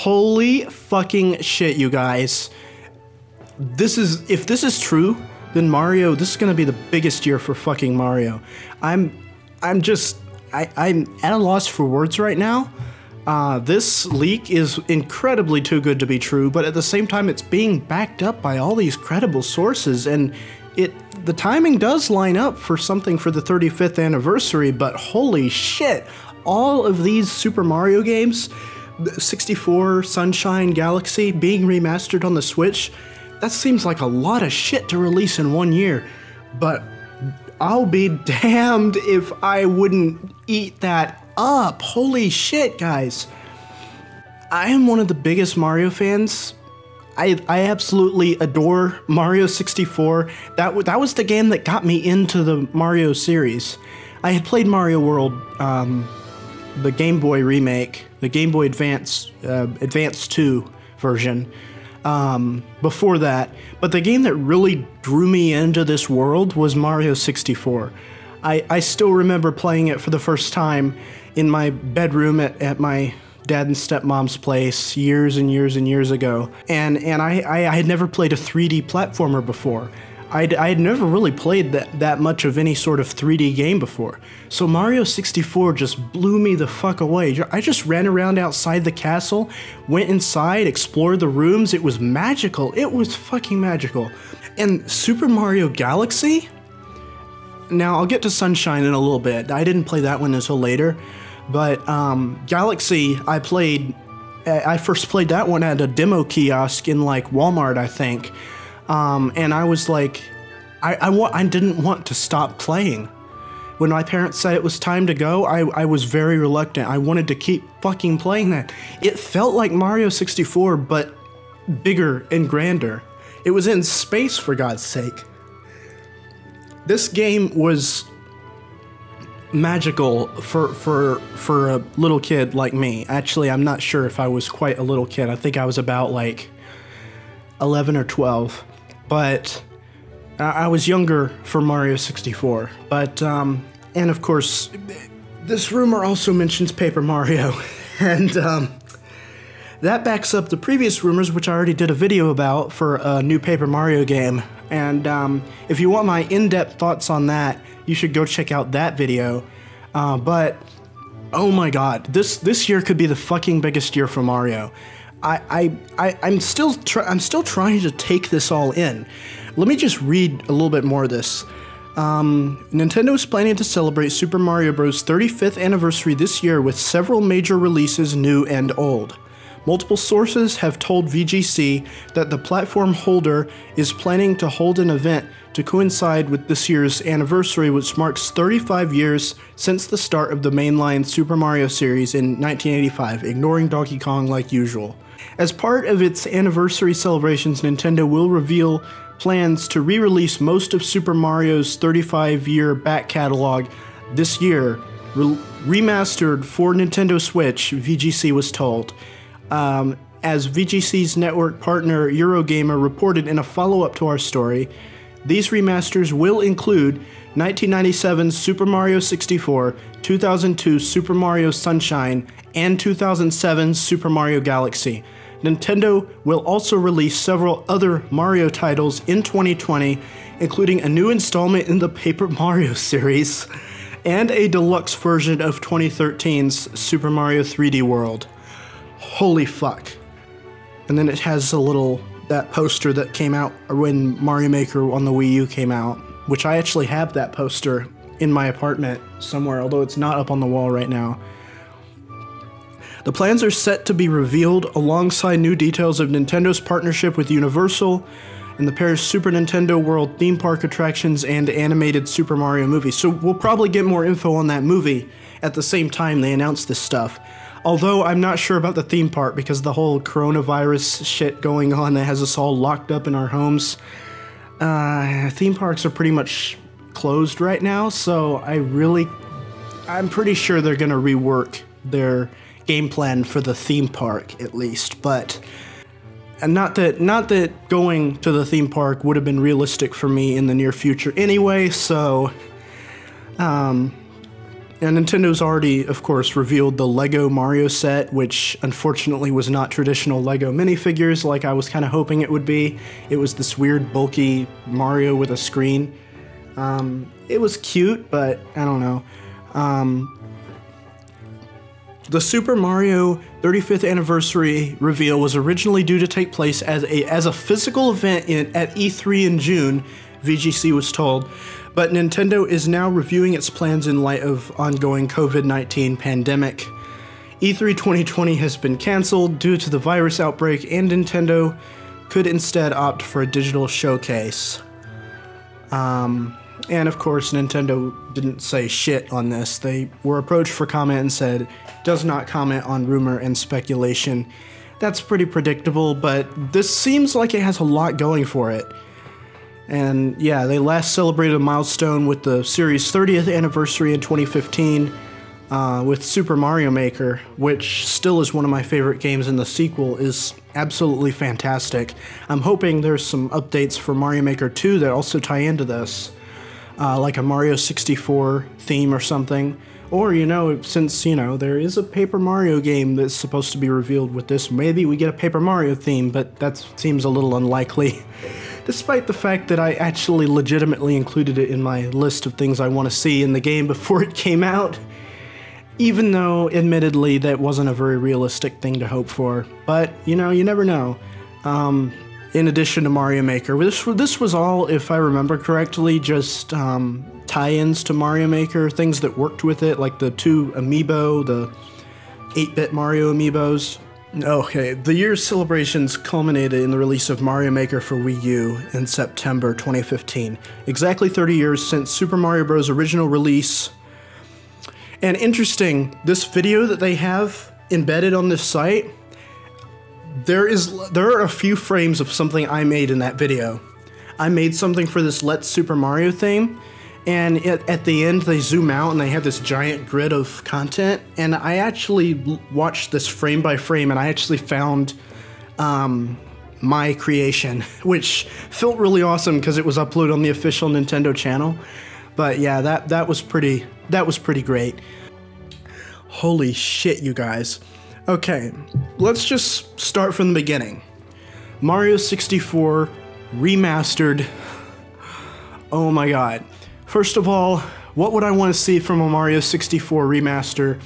Holy fucking shit, you guys. If this is true, then Mario, this is gonna be the biggest year for fucking Mario. I'm at a loss for words right now. This leak is incredibly too good to be true, but at the same time, it's being backed up by all these credible sources, and the timing does line up for something for the 35th anniversary, but holy shit, all of these Super Mario games, 64, Sunshine, Galaxy, being remastered on the Switch, that seems like a lot of shit to release in 1 year, but I'll be damned if I wouldn't eat that up. Holy shit, guys. I am one of the biggest Mario fans. I absolutely adore Mario 64. That was the game that got me into the Mario series. I had played Mario World, the Game Boy remake, the Game Boy Advance 2 version, before that. But the game that really drew me into this world was Mario 64. I still remember playing it for the first time in my bedroom at my dad and stepmom's place years and years and years ago, and I had never played a 3D platformer before. I had never really played that much of any sort of 3D game before. So Mario 64 just blew me the fuck away. I just ran around outside the castle, went inside, explored the rooms. It was magical. It was fucking magical. And Super Mario Galaxy? Now, I'll get to Sunshine in a little bit. I didn't play that one until later. But Galaxy, I first played that one at a demo kiosk in like Walmart, I think. And I was like, I didn't want to stop playing. When my parents said it was time to go, I was very reluctant. I wanted to keep fucking playing that. It felt like Mario 64, but bigger and grander. It was in space, for God's sake. This game was magical for a little kid like me. Actually, I'm not sure if I was quite a little kid. I think I was about like 11 or 12, but I was younger for Mario 64. But and of course, this rumor also mentions Paper Mario, and that backs up the previous rumors, which I already did a video about for a new Paper Mario game. And if you want my in-depth thoughts on that, you should go check out that video. But oh my god, this year could be the fucking biggest year for Mario. I'm still trying to take this all in. Let me just read a little bit more of this. Nintendo is planning to celebrate Super Mario Bros. 35th anniversary this year with several major releases, new and old. Multiple sources have told VGC that the platform holder is planning to hold an event to coincide with this year's anniversary, which marks 35 years since the start of the mainline Super Mario series in 1985, ignoring Donkey Kong like usual. As part of its anniversary celebrations, Nintendo will reveal plans to re-release most of Super Mario's 35-year back catalog this year, remastered for Nintendo Switch, VGC was told. As VGC's network partner Eurogamer reported in a follow-up to our story, these remasters will include 1997's Super Mario 64, 2002 Super Mario Sunshine, and 2007's Super Mario Galaxy. Nintendo will also release several other Mario titles in 2020, including a new installment in the Paper Mario series, and a deluxe version of 2013's Super Mario 3D World. Holy fuck. And then it has that poster that came out when Mario Maker on the Wii U came out, which I actually have that poster in my apartment somewhere, although it's not up on the wall right now. The plans are set to be revealed alongside new details of Nintendo's partnership with Universal and the pair's Super Nintendo World theme park attractions and animated Super Mario movie. So we'll probably get more info on that movie at the same time they announce this stuff. Although I'm not sure about the theme park because the whole coronavirus shit going on that has us all locked up in our homes. Theme parks are pretty much closed right now, so I'm pretty sure they're gonna rework their game plan for the theme park at least, but not that going to the theme park would have been realistic for me in the near future anyway, so and And Nintendo's already, of course, revealed the Lego Mario set, which unfortunately was not traditional Lego minifigures like I was kind of hoping it would be. It was this weird, bulky Mario with a screen. It was cute, but I don't know. The Super Mario 35th anniversary reveal was originally due to take place as a physical event at E3 in June, VGC was told, but Nintendo is now reviewing its plans in light of ongoing COVID-19 pandemic. E3 2020 has been cancelled due to the virus outbreak, and Nintendo could instead opt for a digital showcase. And of course, Nintendo didn't say shit on this. They were approached for comment and said, does not comment on rumor and speculation. That's pretty predictable, but this seems like it has a lot going for it. And yeah, they last celebrated a milestone with the series' 30th anniversary in 2015 with Super Mario Maker, which still is one of my favorite games, and the sequel is absolutely fantastic. I'm hoping there's some updates for Mario Maker 2 that also tie into this. Like a Mario 64 theme or something. Or, you know, since, you know, there is a Paper Mario game that's supposed to be revealed with this, maybe we get a Paper Mario theme, but that seems a little unlikely. Despite the fact that I actually legitimately included it in my list of things I want to see in the game before it came out. Even though, admittedly, that wasn't a very realistic thing to hope for. But, you know, you never know. In addition to Mario Maker. This was all, if I remember correctly, just tie-ins to Mario Maker, things that worked with it, like the 2 amiibo, the 8-bit Mario amiibos. Okay, the year's celebrations culminated in the release of Mario Maker for Wii U in September 2015. Exactly 30 years since Super Mario Bros. Original release. And interesting, this video that they have embedded on this site, there are a few frames of something I made in that video. I made something for this Let's Super Mario theme, and at the end they zoom out and they have this giant grid of content, and I actually watched this frame by frame and I actually found my creation, which felt really awesome because it was uploaded on the official Nintendo channel. But yeah, that was pretty great. Holy shit, you guys. Okay, let's just start from the beginning. Mario 64 remastered. Oh my god. First of all, what would I want to see from a Mario 64 remaster?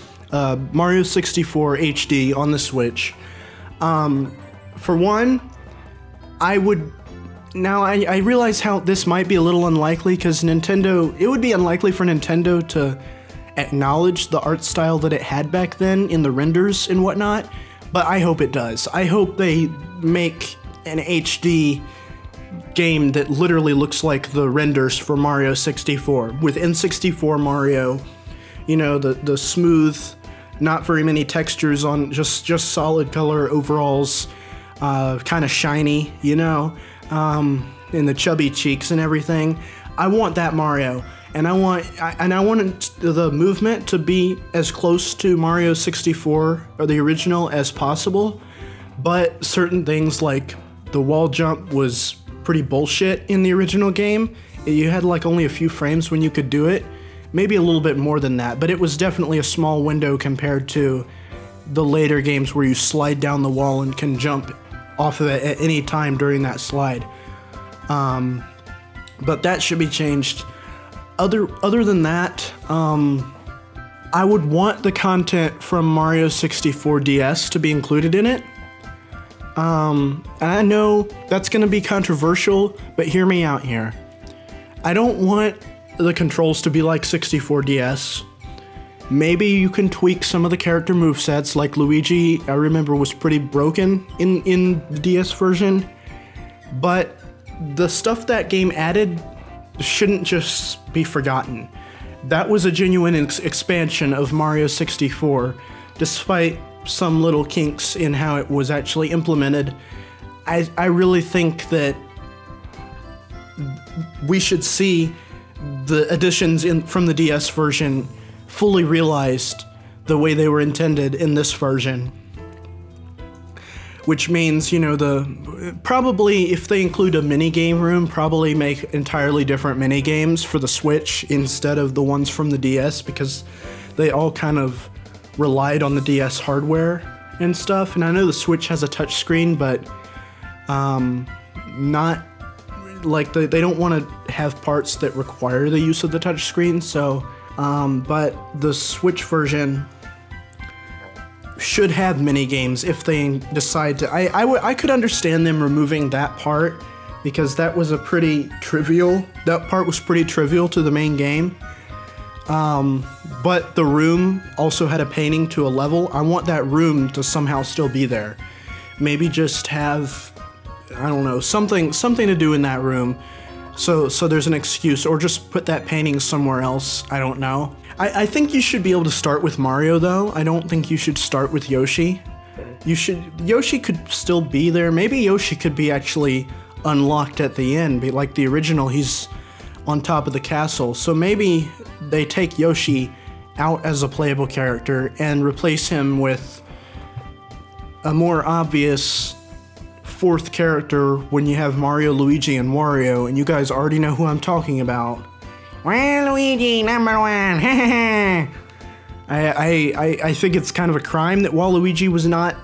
Mario 64 HD on the Switch. For one, I realize how this might be a little unlikely because it would be unlikely for Nintendo to acknowledge the art style that it had back then in the renders and whatnot, but I hope it does. I hope they make an HD game that literally looks like the renders for Mario 64, with N64 Mario, you know, the smooth, not very many textures on, just solid color overalls, kind of shiny, you know, and the chubby cheeks and everything. I want that Mario. And I want the movement to be as close to Mario 64 or the original as possible, but certain things like the wall jump was pretty bullshit in the original game. You had like only a few frames when you could do it, maybe a little bit more than that, but it was definitely a small window compared to the later games where you slide down the wall and can jump off of it at any time during that slide. But that should be changed. Other than that, I would want the content from Mario 64 DS to be included in it. And I know that's going to be controversial, but hear me out here. I don't want the controls to be like 64 DS. Maybe you can tweak some of the character movesets, like Luigi, I remember was pretty broken in the DS version. But the stuff that game added shouldn't just be forgotten. That was a genuine expansion of Mario 64, despite some little kinks in how it was actually implemented. I really think that we should see the additions from the DS version fully realized the way they were intended in this version. Which means, you know, probably if they include a mini-game room, probably make entirely different mini-games for the Switch instead of the ones from the DS, because they all kind of relied on the DS hardware and stuff. And I know the Switch has a touchscreen, but not like they don't want to have parts that require the use of the touchscreen. So, but the Switch version should have mini games if they decide to. I could understand them removing that part, because that was a pretty trivial. That part was pretty trivial to the main game. But the room also had a painting to a level. I want that room to somehow still be there. Maybe just have, I don't know, something to do in that room. So there's an excuse, or just put that painting somewhere else. I don't know. I think you should be able to start with Mario though. I don't think you should start with Yoshi. Yoshi could still be there. Maybe Yoshi could be actually unlocked at the end, be like the original. He's on top of the castle. So maybe they take Yoshi out as a playable character and replace him with a more obvious fourth character when you have Mario, Luigi, and Wario, and you guys already know who I'm talking about. Well, Luigi, number one. I think it's kind of a crime that Waluigi was not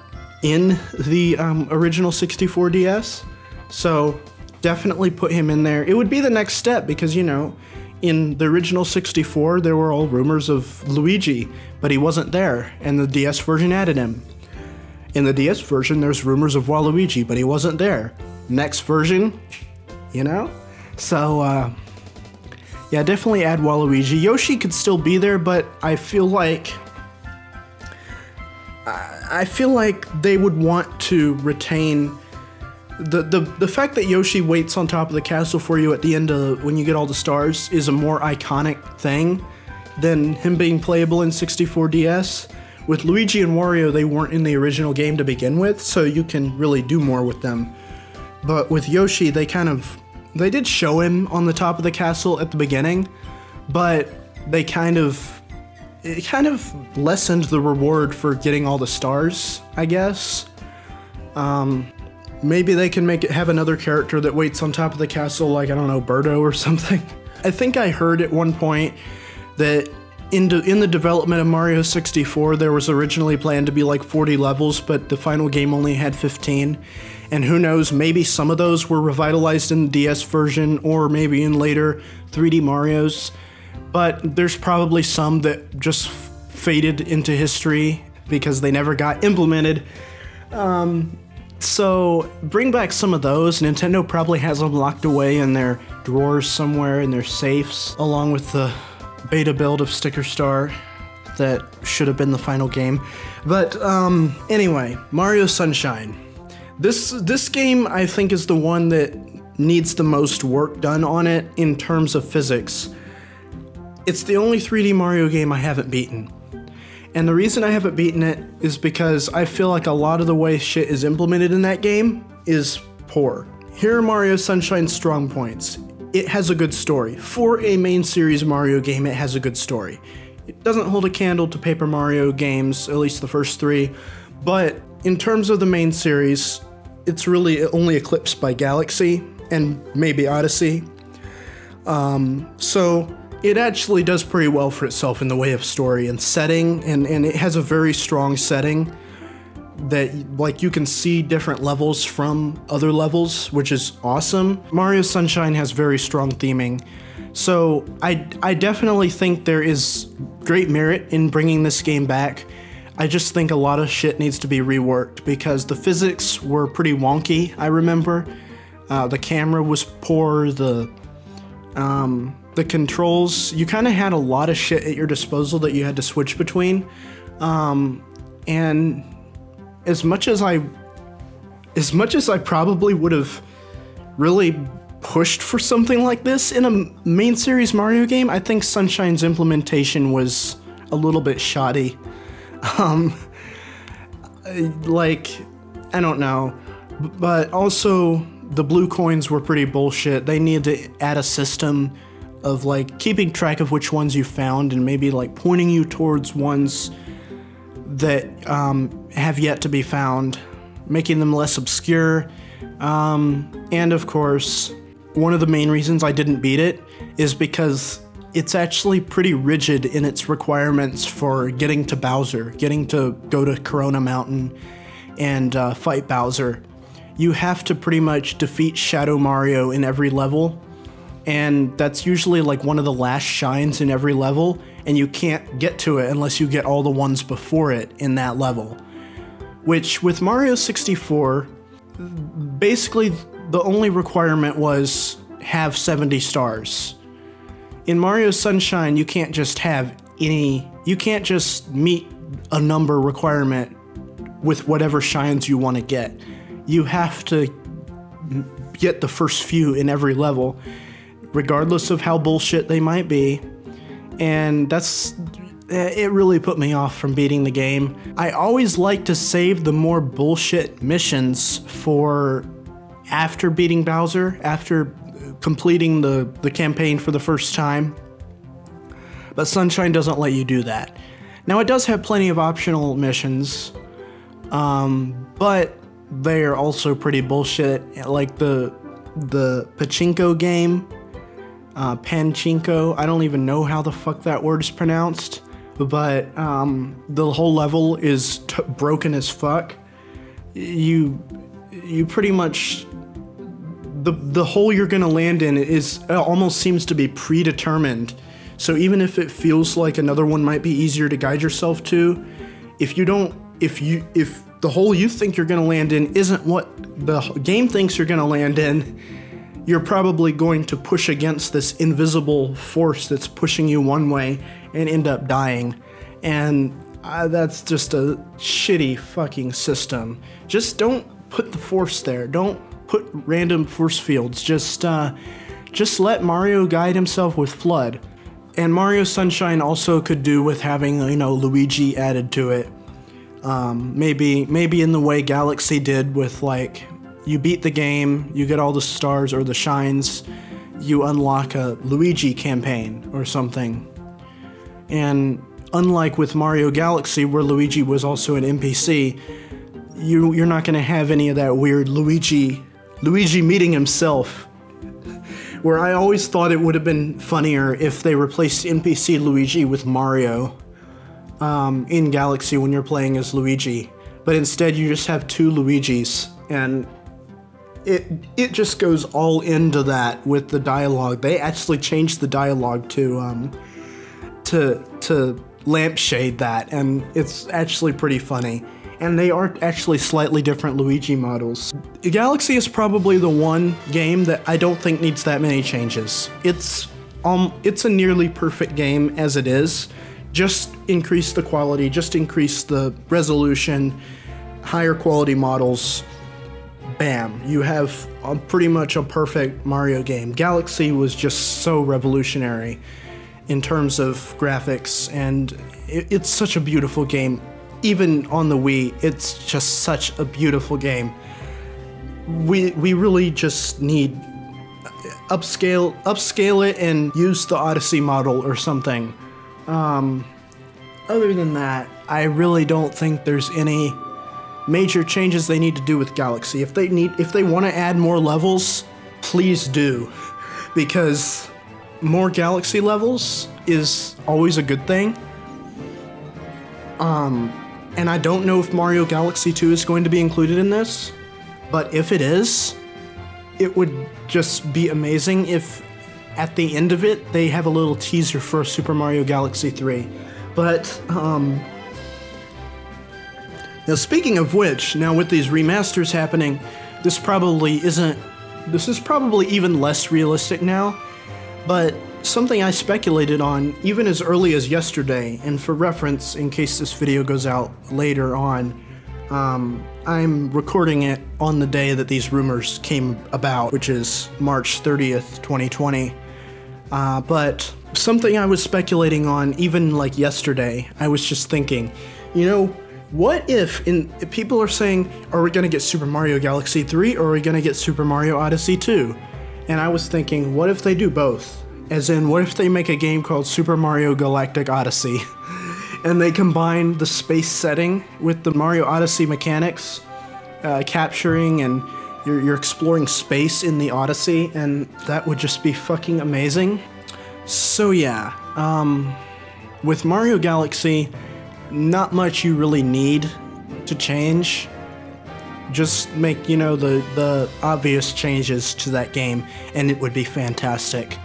in the original 64 DS. So definitely put him in there. It would be the next step because, you know, in the original 64, there were all rumors of Luigi, but he wasn't there, and the DS version added him. In the DS version, there's rumors of Waluigi, but he wasn't there. Next version, you know? So, yeah, definitely add Waluigi. Yoshi could still be there, but I feel like they would want to retain the fact that Yoshi waits on top of the castle for you at the end of when you get all the stars is a more iconic thing than him being playable in 64 DS. With Luigi and Wario, they weren't in the original game to begin with, so you can really do more with them. But with Yoshi, they did show him on the top of the castle at the beginning, but it kind of lessened the reward for getting all the stars, I guess. Maybe they can have another character that waits on top of the castle, like, I don't know, Birdo or something. I think I heard at one point that in the development of Mario 64, there was originally planned to be like 40 levels, but the final game only had 15. And who knows, maybe some of those were revitalized in the DS version, or maybe in later 3D Marios. But there's probably some that just faded into history because they never got implemented. So bring back some of those. Nintendo probably has them locked away in their drawers somewhere in their safes, along with the beta build of Sticker Star that should have been the final game. But anyway, Mario Sunshine. This game, I think, is the one that needs the most work done on it in terms of physics. It's the only 3D Mario game I haven't beaten. And the reason I haven't beaten it is because I feel like a lot of the way shit is implemented in that game is poor. Here are Mario Sunshine's strong points. It has a good story. For a main series Mario game, it has a good story. It doesn't hold a candle to Paper Mario games, at least the first three, but in terms of the main series, it's really only eclipsed by Galaxy and maybe Odyssey. So it actually does pretty well for itself in the way of story and setting, and it has a very strong setting that, like, you can see different levels from other levels, which is awesome. Mario Sunshine has very strong theming. So I definitely think there is great merit in bringing this game back. I just think a lot of shit needs to be reworked because the physics were pretty wonky, I remember. The camera was poor, the controls, you kind of had a lot of shit at your disposal that you had to switch between. And as much as I probably would have really pushed for something like this in a main series Mario game, I think Sunshine's implementation was a little bit shoddy. Like, I don't know, but also the blue coins were pretty bullshit. They needed to add a system of like keeping track of which ones you found and maybe like pointing you towards ones that have yet to be found, making them less obscure. And of course, one of the main reasons I didn't beat it is because it's actually pretty rigid in its requirements for getting to Bowser, getting to go to Corona Mountain and fight Bowser. You have to pretty much defeat Shadow Mario in every level, and that's usually like one of the last shines in every level, and you can't get to it unless you get all the ones before it in that level. Which, with Mario 64, basically the only requirement was have 70 stars. In Mario Sunshine, you can't just have you can't just meet a number requirement with whatever shines you want to get. You have to get the first few in every level, regardless of how bullshit they might be. And it really put me off from beating the game. I always like to save the more bullshit missions for after beating Bowser, after completing the campaign for the first time. But Sunshine doesn't let you do that. Now, it does have plenty of optional missions, but they are also pretty bullshit. Like the pachinko game, Panchinko, I don't even know how the fuck that word is pronounced, but the whole level is broken as fuck. You pretty much, the hole you're gonna land in almost seems to be predetermined. So even if it feels like another one might be easier to guide yourself to, if the hole you think you're gonna land in isn't what the game thinks you're gonna land in, you're probably going to push against this invisible force that's pushing you one way and end up dying. And that's just a shitty fucking system. Just don't put the force there. Don't put random force fields. Just let Mario guide himself with FLUDD. And Mario Sunshine also could do with having, Luigi added to it. Maybe in the way Galaxy did with, like, you beat the game, you get all the stars or the shines, you unlock a Luigi campaign or something. And unlike with Mario Galaxy, where Luigi was also an NPC, you're not going to have any of that weird Luigi meeting himself. Where I always thought it would have been funnier if they replaced NPC Luigi with Mario in Galaxy when you're playing as Luigi. But instead you just have two Luigis, and it just goes all into that with the dialogue. They actually changed the dialogue to lampshade that, and it's actually pretty funny. And they are actually slightly different Luigi models. Galaxy is probably the one game that I don't think needs that many changes. It's a nearly perfect game as it is. Just increase the quality, just increase the resolution, higher quality models. Bam, you have pretty much a perfect Mario game. Galaxy was just so revolutionary in terms of graphics, and it's such a beautiful game. Even on the Wii, it's just such a beautiful game. We really just need upscale it and use the Odyssey model or something. Other than that, I really don't think there's any major changes they need to do with Galaxy. If they want to add more levels, please do, because more Galaxy levels is always a good thing. And I don't know if Mario Galaxy 2 is going to be included in this, but if it is, it would just be amazing if at the end of it they have a little teaser for Super Mario Galaxy 3. But, now speaking of which, now with these remasters happening, this is probably even less realistic now, but something I speculated on even as early as yesterday, and for reference, in case this video goes out later on, I'm recording it on the day that these rumors came about, which is March 30th, 2020. But something I was speculating on even like yesterday, I was just thinking, what if people are saying, are we gonna get Super Mario Galaxy 3 or are we gonna get Super Mario Odyssey 2? And I was thinking, what if they do both? As in, what if they make a game called Super Mario Galactic Odyssey? And they combine the space setting with the Mario Odyssey mechanics, capturing, and you're exploring space in the Odyssey, and that would just be fucking amazing. So yeah, with Mario Galaxy, not much you really need to change. Just make, you know, the obvious changes to that game, and it would be fantastic.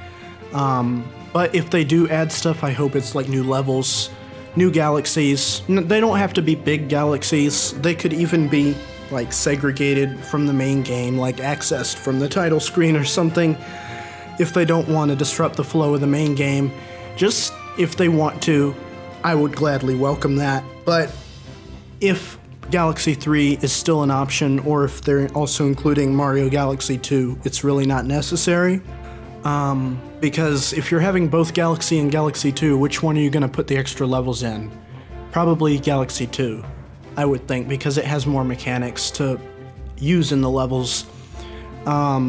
But if they do add stuff, I hope it's like new levels, new galaxies. They don't have to be big galaxies. They could even be like segregated from the main game, like accessed from the title screen or something. If they don't want to disrupt the flow of the main game, just if they want to, I would gladly welcome that. But if Galaxy 3 is still an option, or if they're also including Mario Galaxy 2, it's really not necessary. Because if you're having both Galaxy and Galaxy 2, which one are you going to put the extra levels in? Probably Galaxy 2, I would think, because it has more mechanics to use in the levels. Or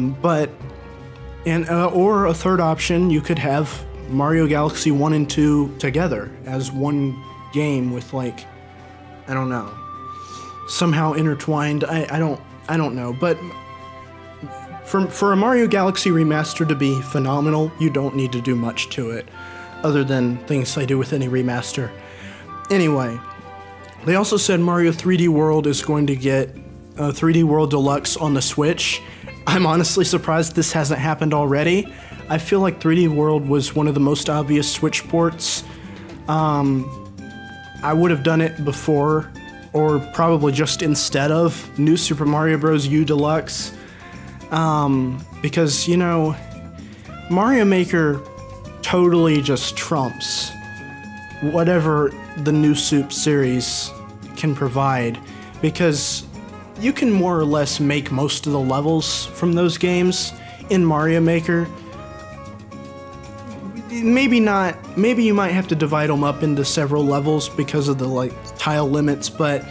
a third option, you could have Mario Galaxy 1 and 2 together as one game with, like, I don't know, somehow intertwined. I don't know, but for a Mario Galaxy remaster to be phenomenal, you don't need to do much to it, other than things they do with any remaster. Anyway, they also said Mario 3D World is going to get 3D World Deluxe on the Switch. I'm honestly surprised this hasn't happened already. I feel like 3D World was one of the most obvious Switch ports. I would have done it before, or probably just instead of New Super Mario Bros. U Deluxe. Because, you know, Mario Maker totally just trumps whatever the New Soup series can provide, because you can more or less make most of the levels from those games in Mario Maker. Maybe not, maybe you might have to divide them up into several levels because of the, like, tile limits, but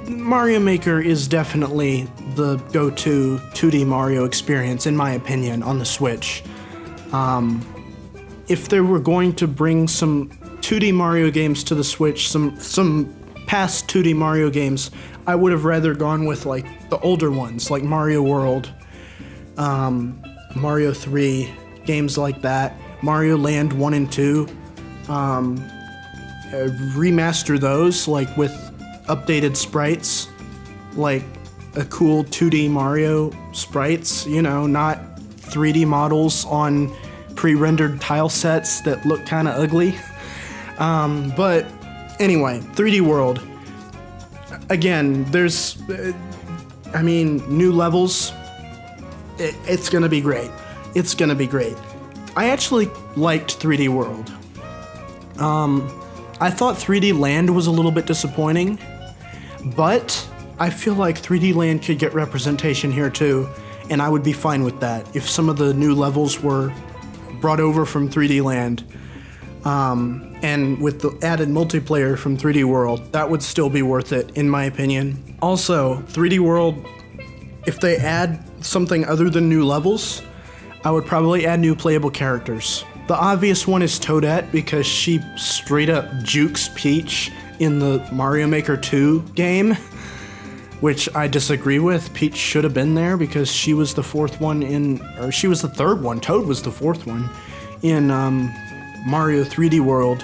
Mario Maker is definitely the go-to 2D Mario experience, in my opinion, on the Switch. If they were going to bring some 2D Mario games to the Switch, some past 2D Mario games, I would have rather gone with, like, the older ones, like Mario World, Mario 3, games like that, Mario Land 1 and 2, remaster those, like, with updated sprites, like a cool 2D Mario sprites, you know, not 3D models on pre-rendered tile sets that look kind of ugly. But anyway, 3D World. Again, there's, I mean, new levels. It's gonna be great. It's gonna be great. I actually liked 3D World. I thought 3D Land was a little bit disappointing, but I feel like 3D Land could get representation here too, and I would be fine with that if some of the new levels were brought over from 3D Land. And with the added multiplayer from 3D World, that would still be worth it, in my opinion. Also, 3D World, if they add something other than new levels, I would probably add new playable characters. The obvious one is Toadette, because she straight up jukes Peach in the Mario Maker 2 game, which I disagree with. Peach should have been there because she was the fourth one in, or she was the third one, Toad was the fourth one in Mario 3D World.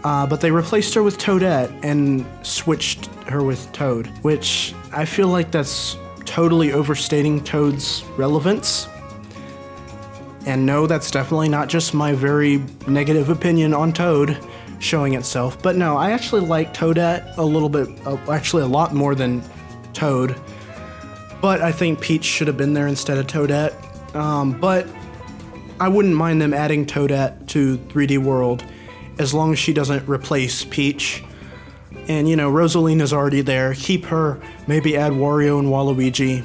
But they replaced her with Toadette and switched her with Toad, which I feel like that's totally overstating Toad's relevance. And no, that's definitely not just my very negative opinion on Toad showing itself. But no, I actually like Toadette a little bit, actually a lot more than Toad. But I think Peach should have been there instead of Toadette. But I wouldn't mind them adding Toadette to 3D World as long as she doesn't replace Peach. And, you know, Rosalina's already there. Keep her. Maybe add Wario and Waluigi.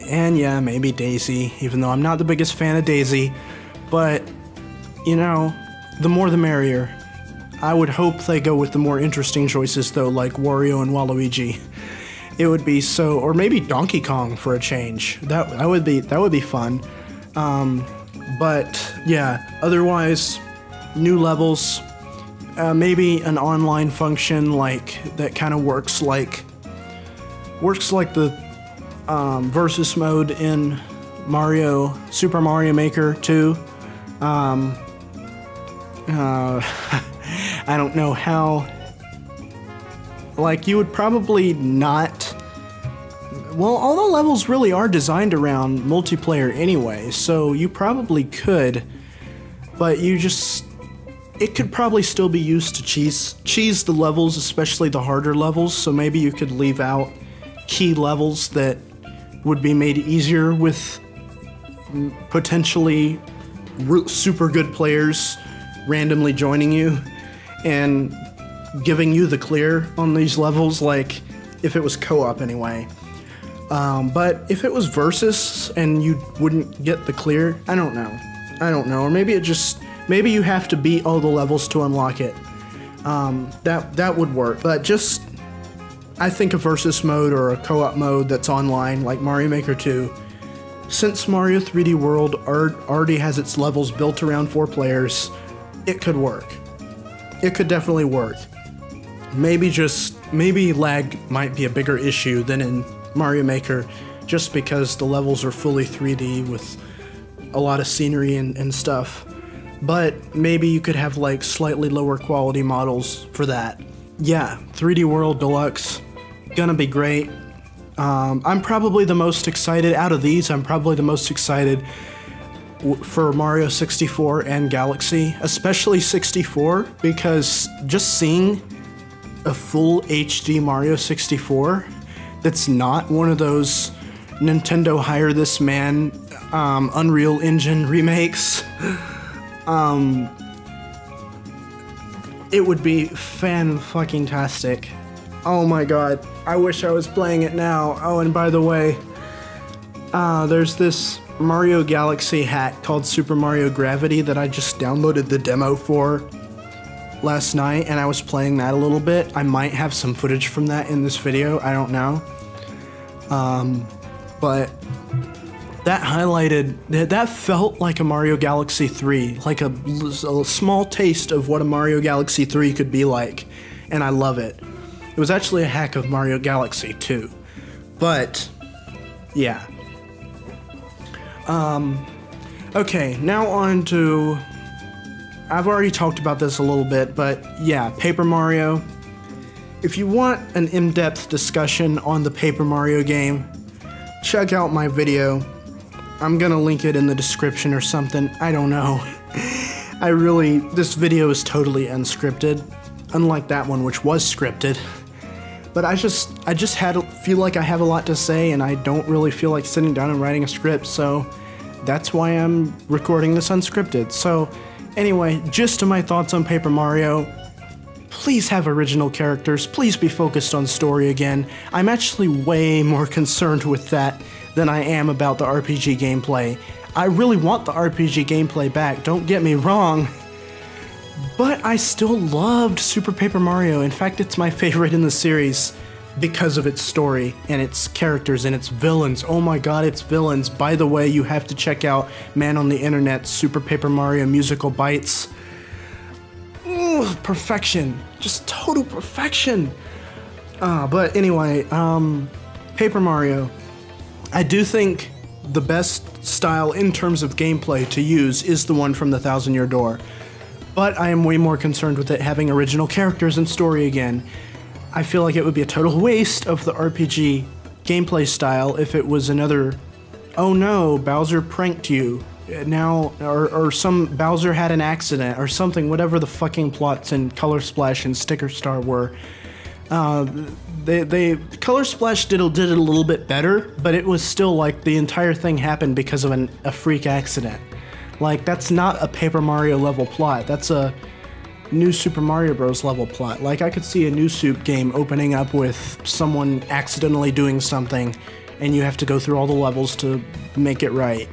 And yeah, maybe Daisy, even though I'm not the biggest fan of Daisy. But, you know, the more the merrier. I would hope they go with the more interesting choices, though, like Wario and Waluigi. It would be so, or maybe Donkey Kong for a change. That would be fun. But yeah, otherwise, new levels. Maybe an online function like that kind of works like the versus mode in Super Mario Maker 2. I don't know how, like, you would probably not, well, all the levels really are designed around multiplayer anyway, so you probably could, but it could probably still be used to cheese the levels, especially the harder levels, so maybe you could leave out key levels that would be made easier with potentially super good players randomly joining you and giving you the clear on these levels, like if it was co-op anyway. But if it was versus and you wouldn't get the clear, I don't know. Or maybe maybe you have to beat all the levels to unlock it. That would work. But I think a versus mode or a co-op mode that's online, like Mario Maker 2, since Mario 3D World already has its levels built around 4 players, it could work. It could definitely work. Maybe lag might be a bigger issue than in Mario Maker, just because the levels are fully 3D with a lot of scenery and stuff. But maybe you could have like slightly lower quality models for that. Yeah, 3D World Deluxe, gonna be great. I'm probably the most excited out of these. I'm probably the most excited for Mario 64 and Galaxy, especially 64, because just seeing a full HD Mario 64 that's not one of those Nintendo hire this man Unreal Engine remakes, it would be fan-fucking-tastic. Oh my god, I wish I was playing it now. Oh, and by the way, there's this Mario Galaxy hack called Super Mario Gravity that I just downloaded the demo for last night, and I was playing that a little bit. I might have some footage from that in this video, I don't know. But that felt like a Mario Galaxy 3, like a small taste of what a Mario Galaxy 3 could be like, and I love it. It was actually a hack of Mario Galaxy 2, but yeah. Okay, now on to, I've already talked about this a little bit, but yeah, Paper Mario. If you want an in-depth discussion on the Paper Mario game, check out my video. I'm gonna link it in the description or something, I don't know. This video is totally unscripted, unlike that one which was scripted. But I just feel like I have a lot to say and I don't really feel like sitting down and writing a script, so that's why I'm recording this unscripted. So anyway, gist of my thoughts on Paper Mario. Please have original characters, please be focused on story again. I'm actually way more concerned with that than I am about the RPG gameplay. I really want the RPG gameplay back, don't get me wrong. But I still loved Super Paper Mario. In fact, it's my favorite in the series because of its story and its characters and its villains. Oh my god, its villains. By the way, you have to check out Man on the Internet's Super Paper Mario Musical Bites. Ooh, perfection. Just total perfection. But anyway, Paper Mario. I do think the best style in terms of gameplay to use is the one from the Thousand Year Door. But I am way more concerned with it having original characters and story again. I feel like it would be a total waste of the RPG gameplay style if it was another, oh no, Bowser pranked you, now, or some Bowser had an accident or something, whatever the fucking plots in Color Splash and Sticker Star were. Color Splash did it a little bit better, but it was still like the entire thing happened because of a freak accident. Like, that's not a Paper Mario level plot, that's a New Super Mario Bros. Level plot. Like, I could see a New Soup game opening up with someone accidentally doing something, and you have to go through all the levels to make it right.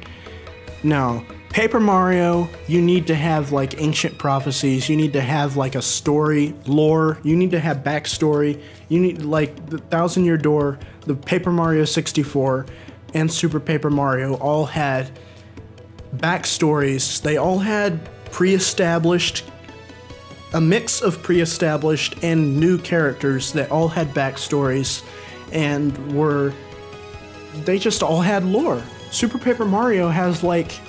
No. Paper Mario, you need to have, like, ancient prophecies, you need to have, like, a story, lore, you need to have backstory, you need, like, the Thousand Year Door, the Paper Mario 64, and Super Paper Mario all had backstories. They all had a mix of pre-established and new characters that all had backstories and they just all had lore. Super Paper Mario has like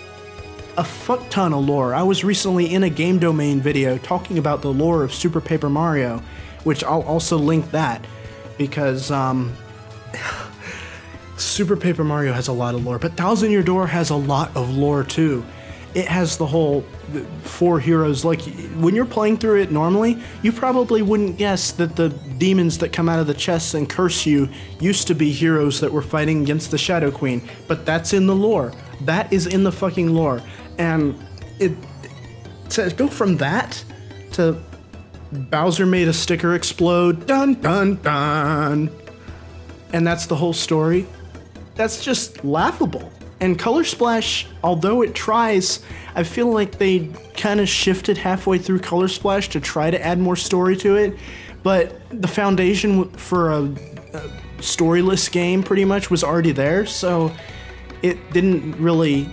a fuck ton of lore. I was recently in a Game Domain video talking about the lore of Super Paper Mario, which I'll also link that, because Super Paper Mario has a lot of lore, but Thousand Year Door has a lot of lore too. It has the whole 4 heroes. Like, when you're playing through it normally, you probably wouldn't guess that the demons that come out of the chests and curse you used to be heroes that were fighting against the Shadow Queen, but that's in the lore. That is in the fucking lore. And to go from that to Bowser made a sticker explode, dun dun dun, and that's the whole story, that's just laughable. And Color Splash, although it tries, I feel like they kind of shifted halfway through Color Splash to try to add more story to it, but the foundation for a storyless game pretty much was already there, so it didn't really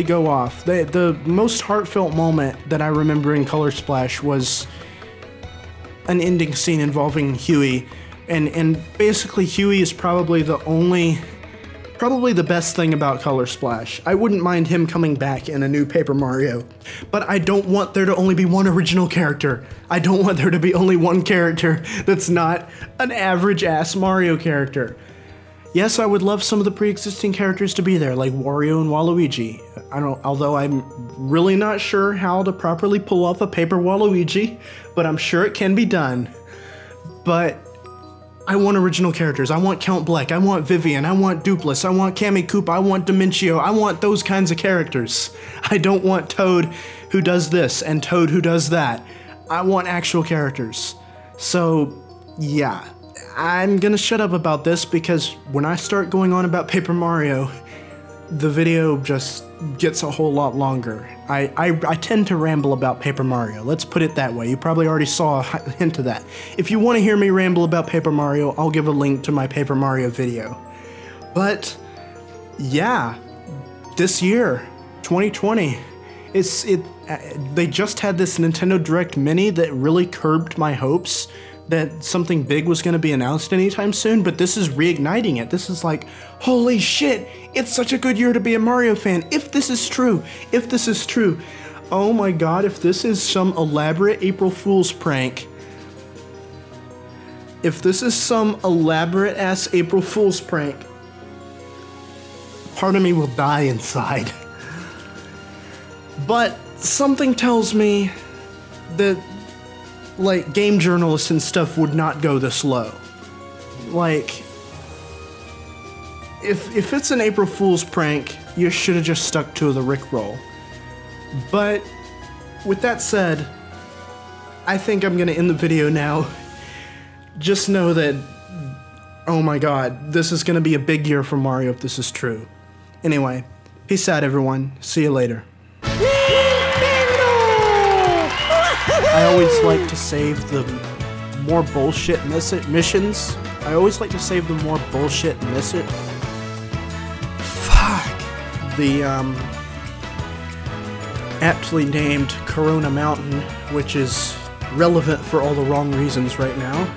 go off. The most heartfelt moment that I remember in Color Splash was an ending scene involving Huey, and basically Huey is probably the best thing about Color Splash. I wouldn't mind him coming back in a new Paper Mario, but I don't want there to only be one original character. I don't want there to be only one character that's not an average-ass Mario character. Yes, I would love some of the pre-existing characters to be there, like Wario and Waluigi. Although I'm really not sure how to properly pull off a Paper Waluigi, but I'm sure it can be done. But I want original characters. I want Count Bleck, I want Vivian, I want Dupless, I want Kammy Koopa, I want Dimentio, I want those kinds of characters. I don't want Toad who does this and Toad who does that. I want actual characters. So, yeah. I'm gonna shut up about this because when I start going on about Paper Mario, the video just gets a whole lot longer. I tend to ramble about Paper Mario, let's put it that way. You probably already saw a hint of that. If you want to hear me ramble about Paper Mario, I'll give a link to my Paper Mario video. But, yeah, this year, 2020, they just had this Nintendo Direct Mini that really curbed my hopes that something big was going to be announced anytime soon, but this is reigniting it. This is like, holy shit, it's such a good year to be a Mario fan. If this is true, oh my god, if this is some elaborate April Fool's prank, part of me will die inside. But something tells me that, like, game journalists and stuff would not go this low. Like, if it's an April Fool's prank, you should have just stuck to the Rickroll. But with that said, I think I'm gonna end the video now. Just know that, oh my god, this is gonna be a big year for Mario if this is true. Anyway, peace out everyone. See you later. I always like to save the more bullshit missions. Fuck. The, aptly named Corona Mountain, which is relevant for all the wrong reasons right now.